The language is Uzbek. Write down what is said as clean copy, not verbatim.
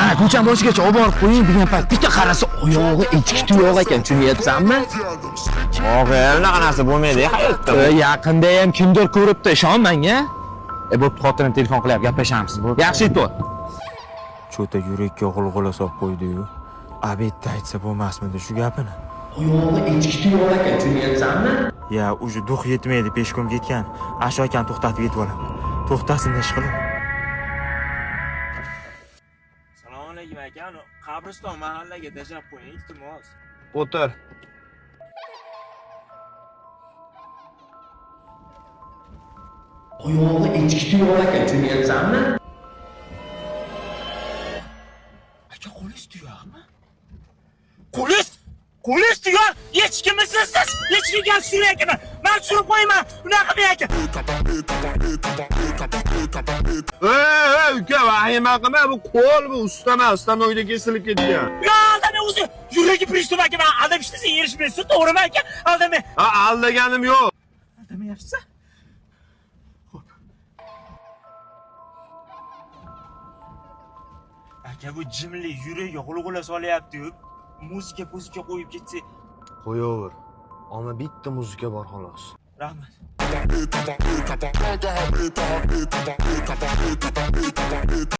Ha, ko'cham boshigacha olib borib qo'ying degan payt bitta qarasa oyog'i echki tuyoq ekan, tushunyapsanmi? Unaqa narsa bo'lmaydi hayotda. Yaqinda ham kimdir ko'ribdi, ishon menga. Bo'pti, xotinim telefon qilyapti, gaplashamiz. Yaxshi aytdi. Cho'ta yurakka g'ulg'ula solib qo'ydi-yu. Abedda aytsa bo'lmasmidi shu gapini? Oyog'i echki tuyoq ekan, tushunyapsanmi? Ya, uje duh yetmaydi, peshkom ketgan. Ashu akani to'xtatib yetib olaman. To'xtasin ish qilib. Assalomu alaykum aka. Qabriston mahallaga tashlab qo'ying, iltimos. O'tir. Oyog'i echki tuyoq ekan, tushunyapsanmi? Aka, qo'lingiz tuyoqmi? Qo'lingiz tuyoq? Echkimisiz siz? Echkiga tushirayapman. Men tushirib qo'yman. Unaqa qilmang aka. Uka, vahima qilma, bu qo'l, bu ustanoyda kesilib ketgan. Ya, aldama o'zi yuragi pristup aka, men aldab ishlasa erishmaysiz, to'g'rimi aka? Aldama. Ha, aldaganim yo'q. Aldamayapsiz? Xo'p. Aka, bu jimli yuragi g'ulg'ula solyapti-yu. Muzika qo'yib ketsa, Qo'yaver. Ammo bitta muzika bor xolos. rahmat.